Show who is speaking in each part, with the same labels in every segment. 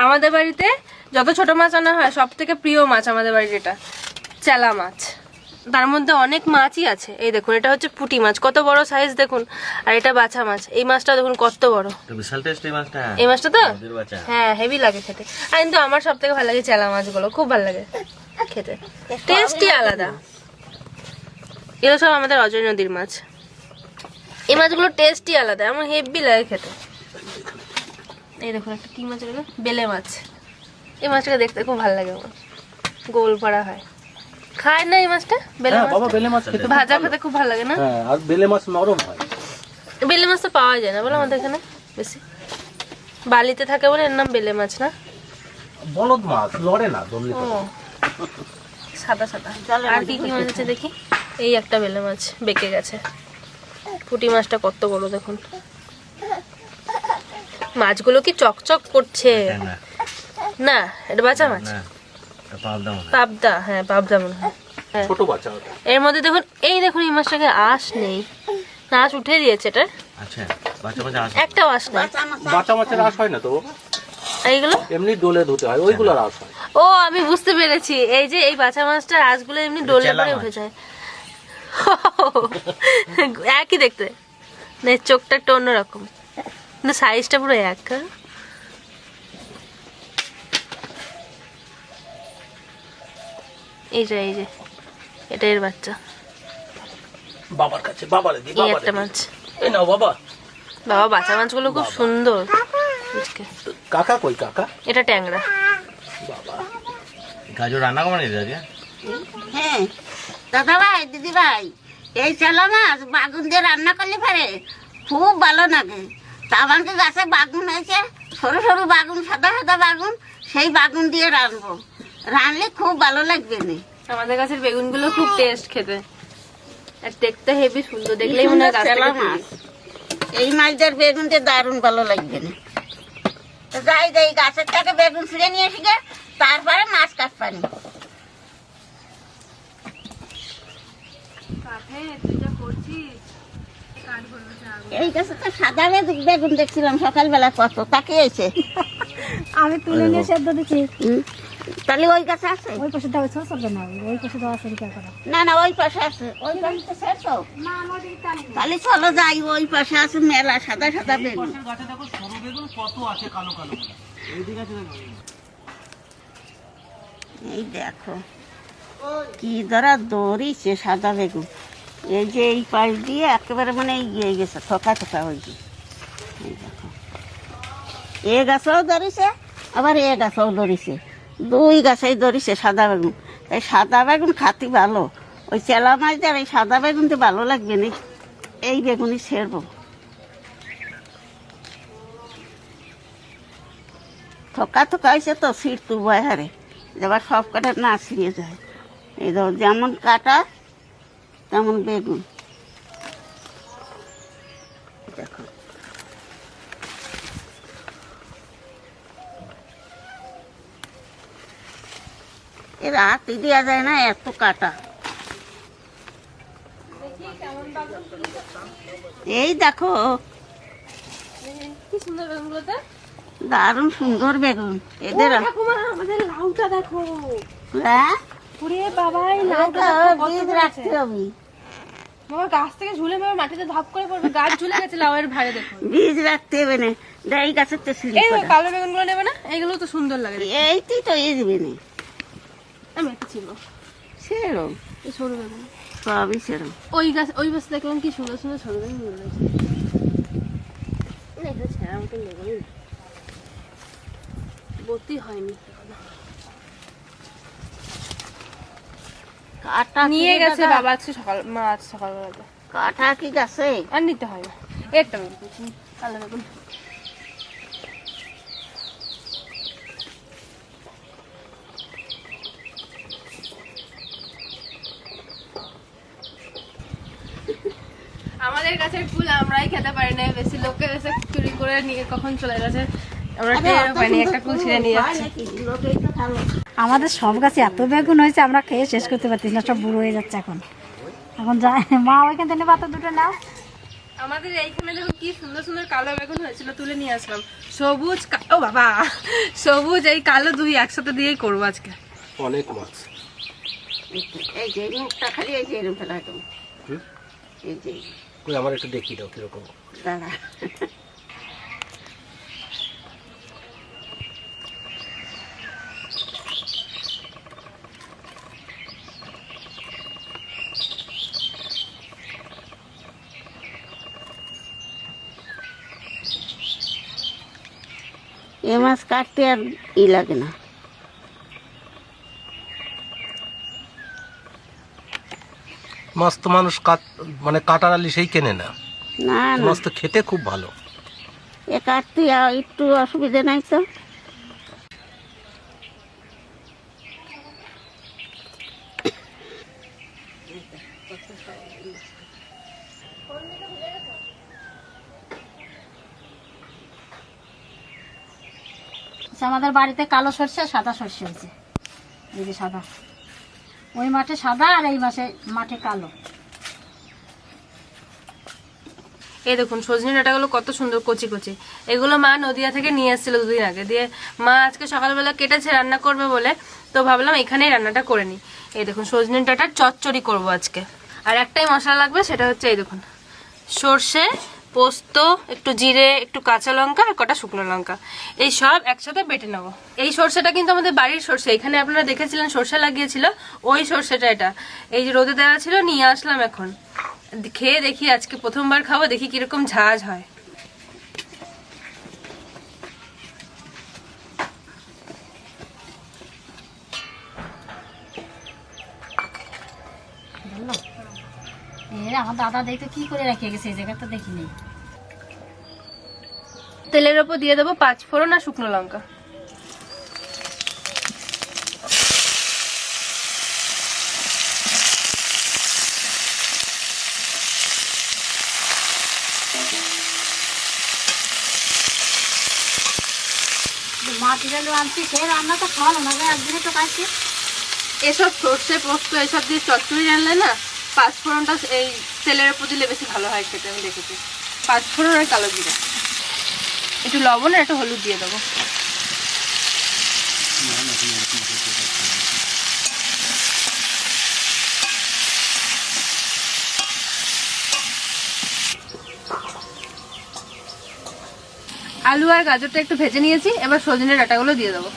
Speaker 1: আমাদের বাড়িতে যত ছোট মাছ আনা হয় সব থেকে প্রিয় মাছ আমাদের বাড়ির এটা চেলা মাছ। তার মধ্যে অনেক মাছই আছে। এই দেখুন, এটা হচ্ছে পুঁটি মাছ, কত বড় সাইজ দেখুন। আর এটা বাছা মাছ, এই মাছটা দেখুন কত বড়,
Speaker 2: বিশাল টেস্ট এই মাছটা।
Speaker 1: এই মাছটা তো হ্যাঁ হেভি লাগে খেতে। আর কিন্তু আমার সব থেকে ভালো লাগে চেলা মাছগুলো, খুব ভালো লাগে খেতে, টেস্টই আলাদা। এগুলো সব আমাদের অজয় নদীর মাছ। এই মাছগুলো টেস্টই আলাদা, আমার হেভি লাগে খেতে। এই দেখুন একটা কি মাছ, বেলে মাছ। এই মাছটাকে দেখতে খুব ভালো লাগে আমার, গোল ভরা হয়। খায় না এই মাছটা? বেলে মাছ, বাবা বেলে মাছ খেতে ভাজা খেতে খুব ভালো লাগে না?
Speaker 3: হ্যাঁ, আর বেলে মাছ নরম হয়।
Speaker 1: বেলে মাছ তো পাওয়া যায় না বলে আমাদের এখানে বেশি, বালিতে থাকে বলে এর নাম বেলে মাছ না?
Speaker 3: বলদ মাছ লড়ে না, ধরলে
Speaker 1: ও সাদা সাদা। আর কি কি মাছ আছে দেখি। এই একটা বেলে মাছ বেঁকে গেছে। পুঁটি মাছটা কত বড় দেখুন। মাছগুলো কি চকচক করছে না? এটা বাঁচা মাছ, পাবদা। হ্যাঁ পাবদা মনে হয়।
Speaker 3: ছোট বাচ্চা ওটা।
Speaker 1: এর মধ্যে দেখুন, এই দেখুন এই মাছটাকে আঁশ নেই, আঁশ উঠে দিয়েছে এটা।
Speaker 2: আচ্ছা, বাচ্চা মাছ আঁশ,
Speaker 1: একটা আঁশ নেই।
Speaker 3: বাচ্চা মাছের আঁশ হয় না তো,
Speaker 1: এইগুলো
Speaker 3: এমনি ডোলে ধুতে হয়, ওইগুলোর আঁশ হয়।
Speaker 1: ও আমি বুঝতে পেরেছি, এই যে এই বাছা মাছটার আঁশগুলো এমনি ডলে পরে উঠে যায়। একই দেখতে, না চোখটা একটু অন্যরকম, কিন্তু সাইজটা পুরো এক। এই যে এটা এর বাচ্চা।
Speaker 3: বাবার কাছে, বাবারে দি,
Speaker 1: এই
Speaker 3: বাবারে
Speaker 1: একটা
Speaker 3: দি।
Speaker 1: মাছ।
Speaker 3: এই নাও বাবা।
Speaker 1: বাবা বাচ্চা মাছগুলো খুব সুন্দর।
Speaker 3: কাকা কই কাকা?
Speaker 1: এটা ট্যাংরা।
Speaker 3: বাবা
Speaker 2: গাজর রান্না করে নিয়ে যাবে।
Speaker 4: হ্যাঁ দাদা ভাই, দিদি ভাই, এই চেলা মাছ বাগুন দিয়ে রান্না করলে পারে খুব ভালো লাগে। তা আমাকে গাছে বাগুন হয়েছে, সরু সরু বাগুন, সাদা সাদা বাগুন, সেই বাগুন দিয়ে রানবো, রানলে খুব ভালো লাগবে না।
Speaker 1: আমাদের গাছের বেগুনগুলো খুব টেস্ট খেতে, আর দেখতে হেভি সুন্দর, দেখলেই মনে হয় গাছ
Speaker 4: চেলা
Speaker 1: থেকে
Speaker 4: মাছ, এই মাছদের বেগুন দিয়ে দারুণ ভালো লাগবে না। তো যাই যাই গাছের থেকে বেগুন ছিঁড়ে নিয়ে এসে গে, তারপরে মাছ কাটপানি। এই গাছে তো সাদা বেগুন দেখছিলাম সকালবেলা, কত তাকে এসে
Speaker 5: আমি তুলে নিয়ে সেদ্ধ দিচ্ছি।
Speaker 4: তাহলে ওই গাছে আছে?
Speaker 5: ওই পাশে দেওয়া ছোট ছোট না, ওই পাশে দেওয়া আছে রিকা করা।
Speaker 4: না না ওই পাশে আছে, ওই পাশে তো শেষ হোক। তাহলে চলো যাই, ওই পাশে আছে মেলা সাদা সাদা বেগুন।
Speaker 3: গাছে দেখো সরু বেগুন কত আছে, কালো কালো। এইদিকে আছে দেখো।
Speaker 4: এই দেখো কি ধরা দৌড়িছে সাদা বেগুন। এই যে এই পাশ দিয়ে একেবারে মানে ইয়ে গেছে, থোকা থোকা হয়েছে। এই দেখো এ গাছেও ধরিছে, আবার এ গাছেও ধরিছে, দুই গাছেই ধরিছে সাদা বেগুন। এই সাদা বেগুন খাতি ভালো, ওই চেলা মাছ দেয় এই সাদা বেগুন তো ভালো লাগবে না, এই বেগুনই ছেড়বো। থোকা থোকা হয়েছে তো, সিট তুলবো হারে, এবার সব কাটা না ছিঁড়ে যায়। এই ধর যেমন কাটা তেমন বেগুন। দেখো এর হাতি দেওয়া যায় না, এত কাটা। এই দেখো
Speaker 1: কি সুন্দর বেগুনগুলোতে,
Speaker 4: দারুণ সুন্দর বেগুন এদের।
Speaker 1: আমাদের লাউটা দেখো।
Speaker 4: হ্যাঁ
Speaker 5: পুরে বাবা, এই
Speaker 4: লাউটা বীজ রাখতে হবে,
Speaker 1: বাবা গাছ থেকে ঝুলে মামা মাটিতে ধাপ করে পড়বে, গাছ ঝুলে গেছে লাউয়ের ভারে দেখো।
Speaker 4: বীজ রাখতে হবে না, এই গাছের তো সিঁড়ি
Speaker 1: এই
Speaker 4: করা।
Speaker 1: কালো বেগুনগুলো নেবে না? এইগুলো তো সুন্দর লাগে দেখতে।
Speaker 4: এইটি তো এসবে না,
Speaker 1: আমি একটা ছিল
Speaker 4: সেরম
Speaker 1: এই সরু বেগুন,
Speaker 4: সবই সেরম।
Speaker 1: ওই গাছ ওই গাছ দেখলাম কি সুন্দর সুন্দর সরু বেগুন রয়েছে। এটা ছেঁড়া মতো বেগুন ভর্তি হয়নি,
Speaker 4: কাটা
Speaker 1: নিয়ে
Speaker 4: কি
Speaker 1: গেছে
Speaker 4: দাদা?
Speaker 1: বাবা আজকে সকাল, মা আজ সকালবেলাতে।
Speaker 4: কাটা কি গাছে?
Speaker 1: আর নিতে হয় না, একটা বেগুন কালো বেগুন। আমাদের গাছের ফুল আমরাই খেতে পারি না, বেশি লোকের এসে চুরি করে নিয়ে কখন চলে গেছে, আমরা টেরও পাইনি, একটা ফুল ছিঁড়ে নিয়ে যাচ্ছে।
Speaker 5: আমাদের সব গাছে এত বেগুন হয়েছে, আমরা খেয়ে শেষ করতে পারতেছি না, সব বুড়ো হয়ে যাচ্ছে এখন। এখন যায় মা ওইখান থেকে পাতা দুটো নাও।
Speaker 1: আমাদের এইখানে দেখুন কি সুন্দর সুন্দর কালো বেগুন হয়েছিল, তুলে নিয়ে আসলাম। সবুজ ও বাবা, সবুজ এই কালো দুই একসাথে দিয়েই করবো আজকে।
Speaker 3: অনেক মাছ।
Speaker 4: এই যে মুখটা খালি এই যে এরকম ফেলা একদম, এই যে
Speaker 3: কই আমার একটু দেখিয়ে দাও কিরকম।
Speaker 4: দাঁড়া। এ মাছ কাটতে আর লাগে না।
Speaker 3: মাছ তো মানুষ মানে কাটার আলি সেই কেনে না,
Speaker 4: না না,
Speaker 3: মাছ তো খেতে খুব ভালো।
Speaker 4: এ কাটতে একটু অসুবিধা নাই তো।
Speaker 5: আমাদের বাড়িতে কালো সর্ষে সাদা সর্ষে হয়েছে, এই যে সাদা, ওই মাঠে সাদা আর এই মাঠে কালো।
Speaker 1: এই দেখুন সজনে ডাঁটাগুলো কত সুন্দর কচি কচি। এগুলো মা নদিয়া থেকে নিয়ে এসেছিল দুদিন আগে, দিয়ে মা আজকে সকালবেলা কেটেছে রান্না করবে বলে, তো ভাবলাম এখানেই রান্নাটা করে নিই। এই দেখুন সজনে ডাঁটার চচ্চড়ি করবো আজকে। আর একটাই মশলা লাগবে, সেটা হচ্ছে এই দেখুন সর্ষে, পোস্ত, একটু জিরে, একটু কাঁচা লঙ্কা আর কটা শুকনো লঙ্কা, এই সব একসাথে বেটে নেবো। এই সর্ষেটা কিন্তু আমাদের বাড়ির সর্ষে, এখানে আপনারা দেখেছিলেন সর্ষে লাগিয়েছিল, ওই সর্ষেটা এটা। এই যে রোদে দেওয়া ছিল, নিয়ে আসলাম, এখন খেয়ে দেখি, আজকে প্রথমবার খাবো, দেখি কিরকম ঝাঁজ হয়।
Speaker 5: আমার দাদা দেখতে কি করে রেখে গেছে, এই জায়গাটা দেখিনি।
Speaker 1: তেলের ওপর দিয়ে দেবো 5 ফোড়ন আর শুকনো লঙ্কা।
Speaker 5: মাটি ডালু আনছি, সে রান্না তো খাওয়ানো না, একদিনে তো খাইছি।
Speaker 1: এসব সর্ষে পোস্ত এসব দিয়ে চচ্চড়ি জানলে না, 5 ফোড়নটা এই তেলের ওপর দিলে বেশি ভালো হয় খেতে, আমি দেখেছি। 5 ফোড়ন আর কালো জিরা, একটু লবণ আর একটু হলুদ দিয়ে দেবো। আলু আর গাজরটা একটু ভেজে নিয়েছি, এবার সজনে ডাঁটাগুলো দিয়ে দেবো।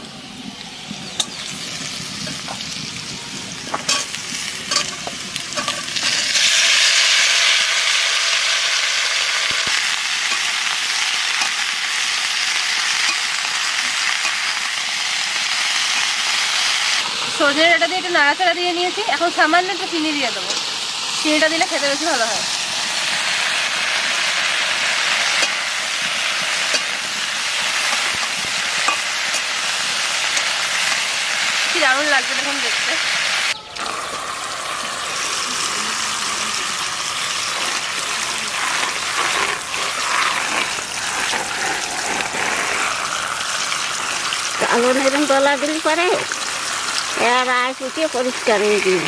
Speaker 1: সজনে ডাঁটা দিয়ে একটু নাড়াচাড়া দিয়ে নিয়েছি, এখন সামান্য একটু চিনি দিয়ে দেবো। চিনিটা দিলে খেতে বেশি ভালো হয়। কি দারুণ লাগছে দেখুন দেখতে।
Speaker 4: কালো নেরম গলা দিলে পরে আর আয় ফুটিয়ে পরিষ্কার হয়ে দিই।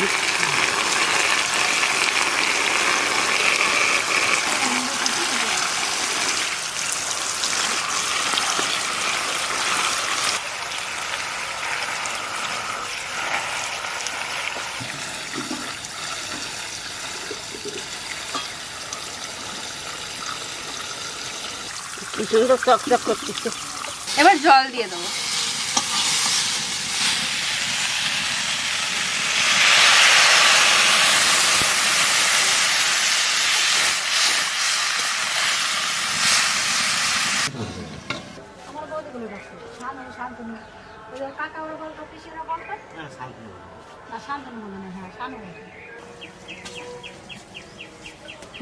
Speaker 4: কি সুন্দর চকচক করতেছে।
Speaker 1: এবার জল দিয়ে দেবো।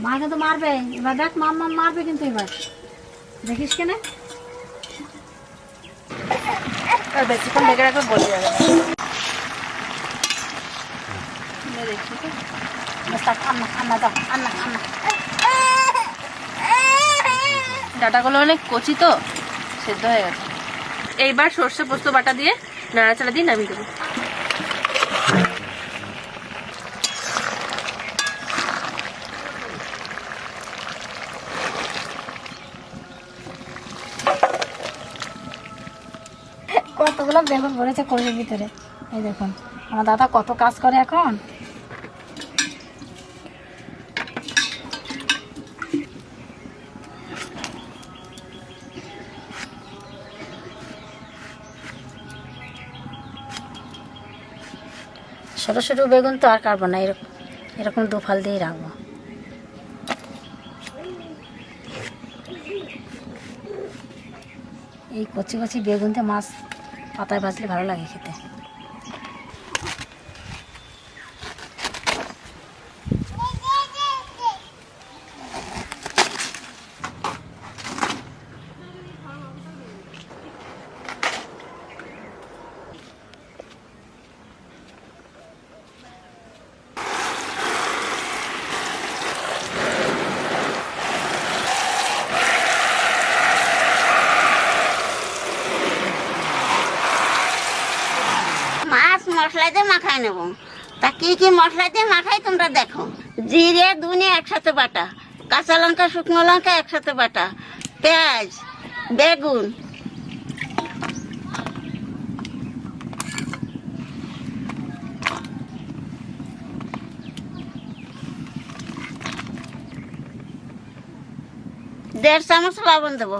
Speaker 5: মাকে তো মারবে এবার, দেখ মাম্মা মারবে কিন্তু এবার, দেখিস কেন।
Speaker 1: আর বেশিক্ষণ ঢেকে রাখলে বলে যাবে না। দেখছি তো ডাটাগুলো অনেক কচি তো সেদ্ধ হয়ে গেছে। এইবার সর্ষে পোস্ত বাটা দিয়ে নাড়াচাড়া দিয়ে নামিয়ে দেবো।
Speaker 5: কতগুলো বেগুন ভরেছে কড়ির ভিতরে। এই দেখুন আমার দাদা কত কাজ করে এখন। ছোটো ছোটো বেগুন তো আর কাটবো না, এরকম এরকম দুফাল দিয়েই রাখবো। এই কচি কচি বেগুনতে মাছ পাতায় ভাজলে ভালো লাগে খেতে।
Speaker 4: মাছ মশলা দিয়ে মাখায় নেব। তা কি কি মশলা দিয়ে মাখাই তোমরা দেখো। জিরে ধনে একসাথে বাটা, কাঁচা লঙ্কা শুকনো লঙ্কা একসাথে বাটা, পেঁয়াজ, বেগুন, দেড় চামচ লবণ দেবো,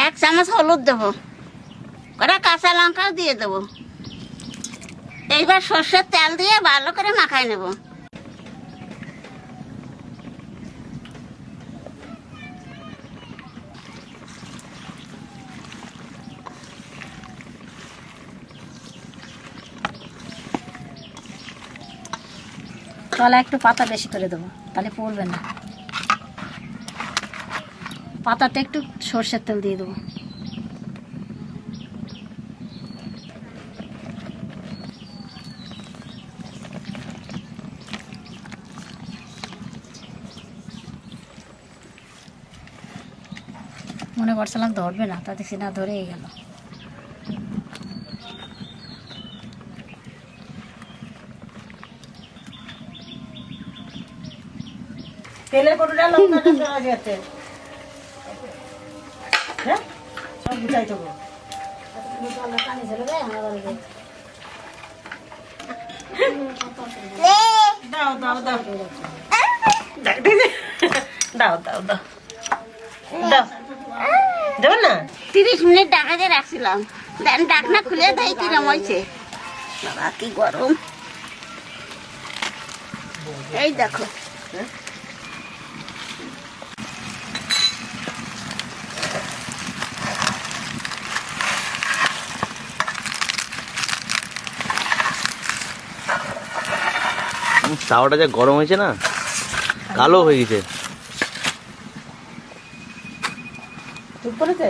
Speaker 4: 1 চামচ হলুদ দেবো, কটা কাঁচা লঙ্কাও দিয়ে দেবো। এইবার সর্ষের তেল দিয়ে ভালো করে মাখাই নেব।
Speaker 5: তলা একটু পাতা বেশি করে দেবো, তাহলে পড়বে না। পাতাতে একটু সর্ষের তেল দিয়ে দেবো। মনে করছিলাম ধরবে না, তা দেখছি না, ধরেই গেল।
Speaker 4: তেলের কটুটা লঙ্কাটা চলে যেতে হ্যাঁ সব বুঝাই দেবো। দাও দাও দাও দাও দাও দাও দাও দেব না। 30 মিনিট ঢাকা দিয়ে রাখছিলাম, দেন ঢাকনা খুলে দেয় কিরম হয়েছে। বাবা কি গরম, এই দেখো।
Speaker 2: তাওয়াটা যা গরম হয়েছে না, কালো হয়ে গেছে।
Speaker 4: চুপ করেছে।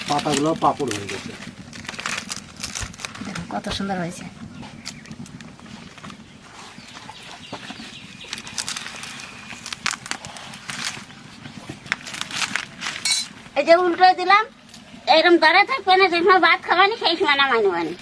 Speaker 3: পাতাগুলো পাপড় হয়ে গেছে।
Speaker 5: দেখুন কত সুন্দর হয়েছে।
Speaker 4: এই যে উল্টো দিলাম, এরকম দাঁড়া থাকবে না, যে সময় ভাত খাবানি সেই সময় নামাই নেবানি।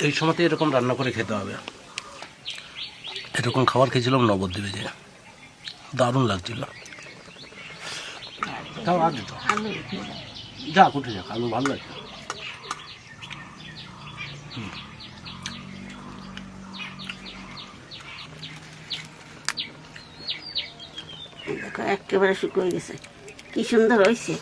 Speaker 3: এই সময়তে এরকম রান্না করে খেতে হবে। এরকম খাবার খেয়েছিলাম নবদ্বীপে, যে দারুণ লাগছিল। তাও আর দিত যা উঠে যাক, আলু ভালো লাগছে।
Speaker 4: দেখো একেবারে শুকিয়ে গেছে, কি সুন্দর হয়েছে।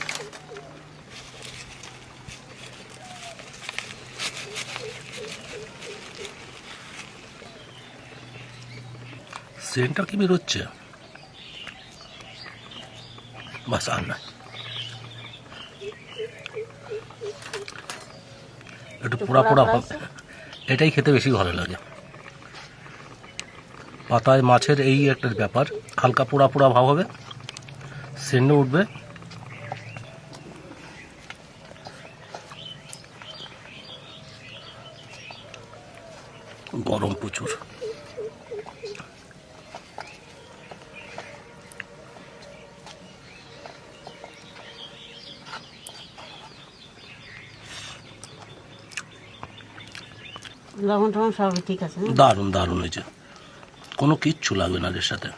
Speaker 3: সেন্টটা কি বেরোচ্ছে, বাস আর না। একটু পোড়া পোড়া হবে, এটাই খেতে বেশি ভালো লাগে। পাতায় মাছের এই একটা ব্যাপার, হালকা পোড়া পোড়া ভাব হবে, সেন্ট উঠবে। গরম প্রচুর।
Speaker 4: লবণ টবণ সবই ঠিক আছে, হ্যাঁ?
Speaker 3: দারুণ দারুণ হয়েছে, কোনো কিচ্ছু লাগবে না এর সাথে।